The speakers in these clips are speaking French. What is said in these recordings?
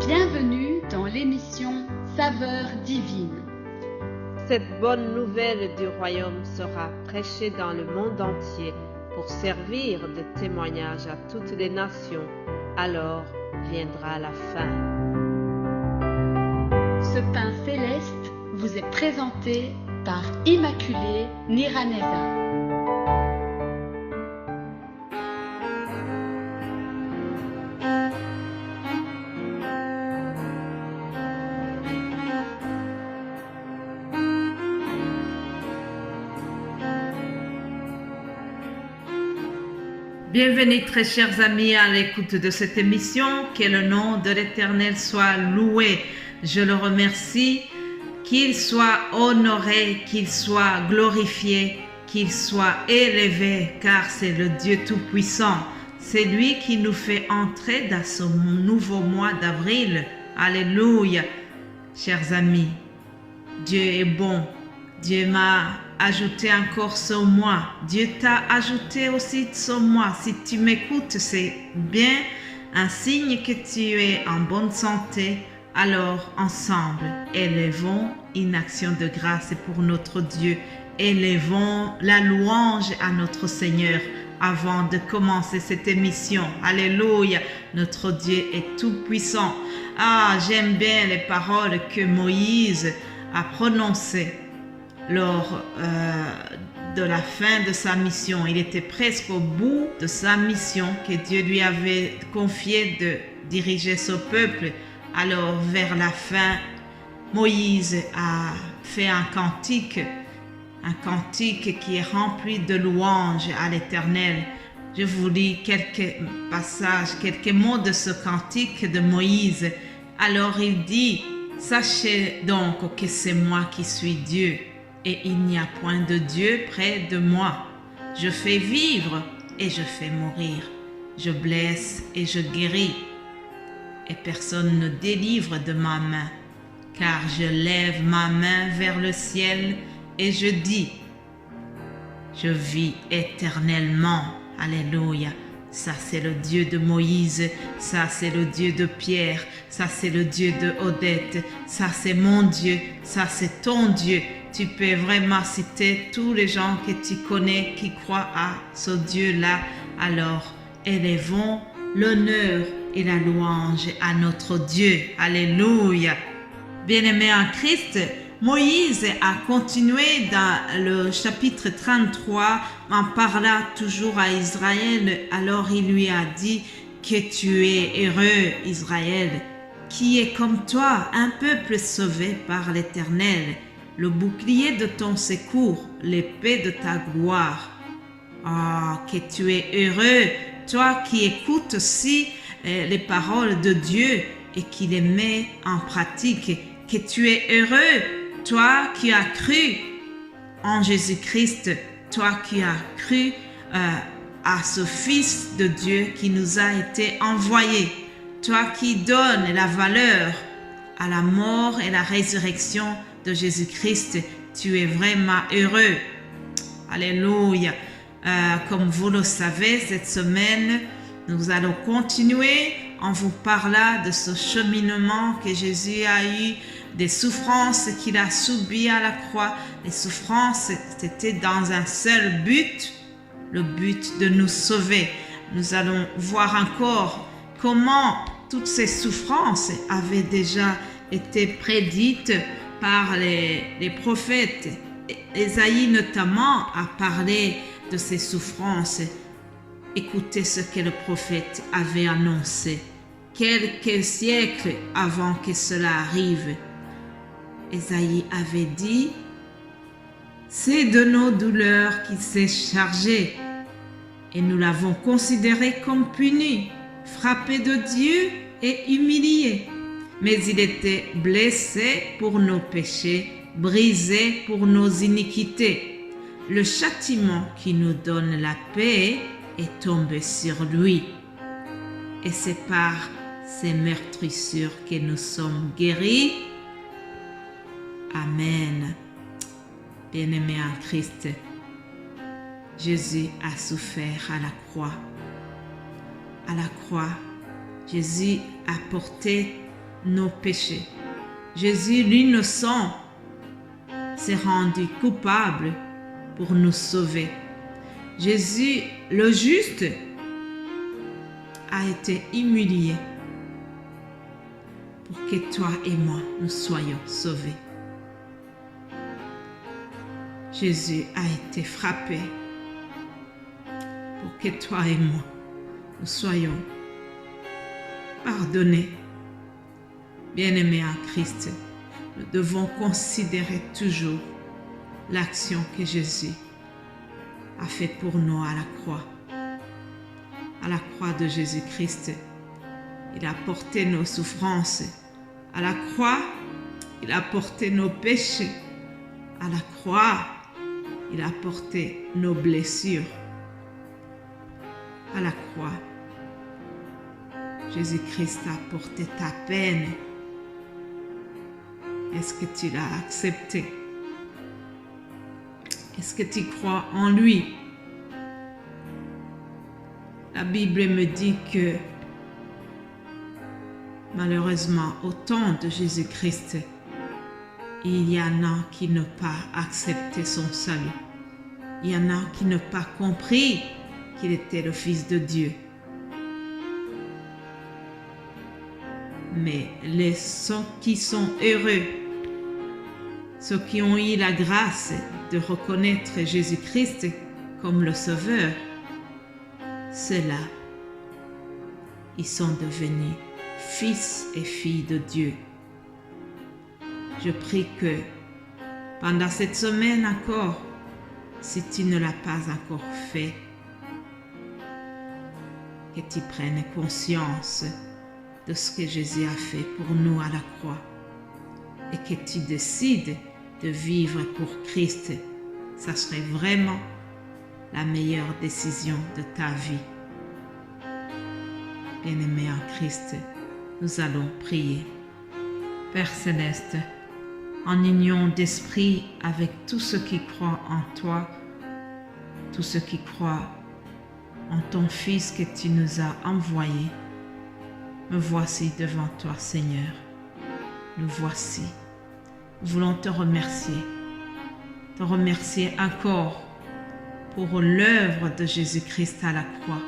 Bienvenue dans l'émission Saveurs divines. Cette bonne nouvelle du royaume sera prêchée dans le monde entier pour servir de témoignage à toutes les nations. Alors viendra la fin. Ce pain céleste vous est présenté par Immaculée Niraneza. Bienvenue très chers amis à l'écoute de cette émission, que le nom de l'Éternel soit loué. Je le remercie, qu'il soit honoré, qu'il soit glorifié, qu'il soit élevé, car c'est le Dieu Tout-Puissant. C'est lui qui nous fait entrer dans ce nouveau mois d'avril. Alléluia. Chers amis, Dieu est bon. Dieu m'a ajouté encore ce mois. Dieu t'a ajouté aussi ce mois. Si tu m'écoutes, c'est bien un signe que tu es en bonne santé. Alors, ensemble, élevons une action de grâce pour notre Dieu. Élevons la louange à notre Seigneur avant de commencer cette émission. Alléluia. Notre Dieu est tout puissant. Ah, j'aime bien les paroles que Moïse a prononcées lors de la fin de sa mission. Il était presque au bout de sa mission que Dieu lui avait confié de diriger ce peuple. Alors vers la fin, Moïse a fait un cantique qui est rempli de louanges à l'Éternel. Je vous lis quelques passages, quelques mots de ce cantique de Moïse. Alors il dit: « Sachez donc que c'est moi qui suis Dieu, et il n'y a point de Dieu près de moi. Je fais vivre et je fais mourir. Je blesse et je guéris. Et personne ne délivre de ma main. Car je lève ma main vers le ciel et je dis: je vis éternellement. » Alléluia. Ça, c'est le Dieu de Moïse. Ça, c'est le Dieu de Pierre. Ça, c'est le Dieu de Odette. Ça, c'est mon Dieu. Ça, c'est ton Dieu. Tu peux vraiment citer tous les gens que tu connais qui croient à ce Dieu-là. Alors, élevons l'honneur et la louange à notre Dieu. Alléluia. Bien-aimés en Christ, Moïse a continué dans le chapitre 33 en parlant toujours à Israël. Alors il lui a dit que tu es heureux, Israël, qui est comme toi, un peuple sauvé par l'Éternel, le bouclier de ton secours, l'épée de ta gloire. Ah, que tu es heureux, toi qui écoutes aussi les paroles de Dieu et qui les mets en pratique. Que tu es heureux, toi qui as cru en Jésus-Christ, toi qui as cru à ce Fils de Dieu qui nous a été envoyé, toi qui donnes la valeur à la mort et la résurrection de Jésus-Christ, tu es vraiment heureux. Alléluia. Comme vous le savez, cette semaine, nous allons continuer en vous parlant de ce cheminement que Jésus a eu, des souffrances qu'il a subies à la croix. Les souffrances, c'était dans un seul but, le but de nous sauver. Nous allons voir encore comment toutes ces souffrances avaient déjà été prédites par les prophètes. Ésaïe notamment a parlé de ces souffrances. Écoutez ce que le prophète avait annoncé quelques siècles avant que cela arrive. Ésaïe avait dit: « C'est de nos douleurs qu'il s'est chargé, et nous l'avons considéré comme puni, frappé de Dieu et humilié. Mais il était blessé pour nos péchés, brisé pour nos iniquités. Le châtiment qui nous donne la paix est tombé sur lui. Et c'est par ses meurtrissures que nous sommes guéris. » Amen. Bien-aimés en Christ, Jésus a souffert à la croix. À la croix, Jésus a porté nos péchés. Jésus, l'innocent, s'est rendu coupable pour nous sauver. Jésus, le juste, a été humilié pour que toi et moi, nous soyons sauvés. Jésus a été frappé pour que toi et moi, nous soyons pardonnés. Bien-aimés en Christ, nous devons considérer toujours l'action que Jésus a fait pour nous à la croix. À la croix de Jésus-Christ, il a porté nos souffrances. À la croix, il a porté nos péchés. À la croix, il a porté nos blessures. À la croix, Jésus-Christ a porté ta peine. Est-ce que tu l'as accepté? Est-ce que tu crois en lui? La Bible me dit que malheureusement, au temps de Jésus-Christ, il y en a qui n'ont pas accepté son salut. Il y en a qui n'ont pas compris qu'il était le Fils de Dieu. Mais ceux qui sont heureux, ceux qui ont eu la grâce de reconnaître Jésus-Christ comme le Sauveur, ceux-là, ils sont devenus fils et filles de Dieu. Je prie que pendant cette semaine encore, si tu ne l'as pas encore fait, que tu prennes conscience de ce que Jésus a fait pour nous à la croix et que tu décides de vivre pour Christ. Ça serait vraiment la meilleure décision de ta vie. Bien-aimé en Christ, nous allons prier. Père Céleste, en union d'esprit avec tous ceux qui croient en toi, tous ceux qui croient en ton Fils que tu nous as envoyé, me voici devant toi, Seigneur. Nous voici. Nous voulons te remercier encore pour l'œuvre de Jésus-Christ à la croix.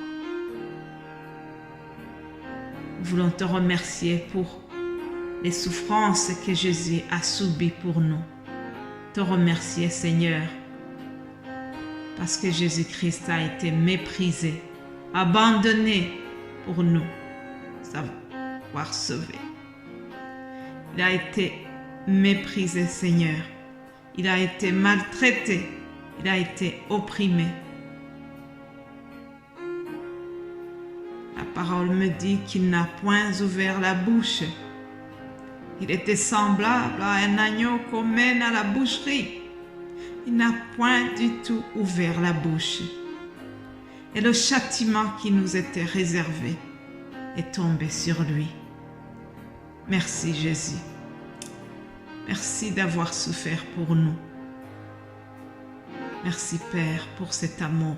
Nous voulons te remercier pour les souffrances que Jésus a subies pour nous. Te remercier, Seigneur, parce que Jésus-Christ a été méprisé, abandonné pour nous savoir sauver. Il a été méprisé, Seigneur. Il a été maltraité. Il a été opprimé. La parole me dit qu'il n'a point ouvert la bouche. Il était semblable à un agneau qu'on mène à la boucherie. Il n'a point du tout ouvert la bouche. Et le châtiment qui nous était réservé est tombé sur lui. Merci Jésus. Merci d'avoir souffert pour nous. Merci Père pour cet amour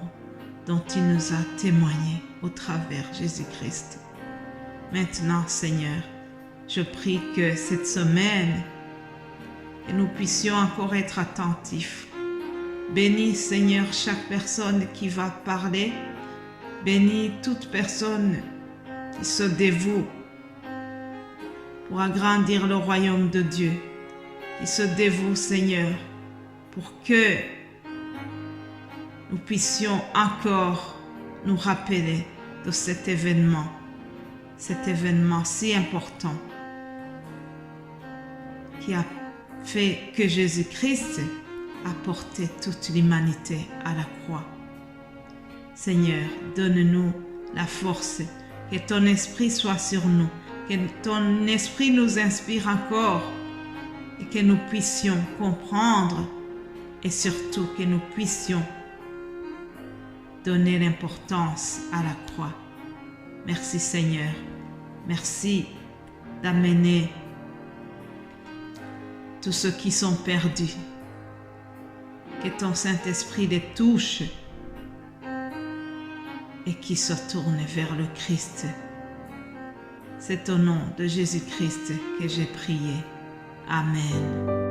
dont tu nous as témoigné au travers Jésus-Christ. Maintenant Seigneur, je prie que cette semaine, que nous puissions encore être attentifs. Bénis Seigneur chaque personne qui va parler. Bénis toute personne qui se dévoue pour agrandir le royaume de Dieu, qui se dévoue Seigneur pour que nous puissions encore nous rappeler de cet événement si important qui a fait que Jésus-Christ a porté toute l'humanité à la croix. Seigneur, donne-nous la force, que ton esprit soit sur nous, que ton esprit nous inspire encore et que nous puissions comprendre et surtout que nous puissions donner l'importance à la croix. Merci Seigneur. Merci d'amener tous ceux qui sont perdus. Que ton Saint-Esprit les touche et qui se tournent vers le Christ. C'est au nom de Jésus-Christ que j'ai prié. Amen.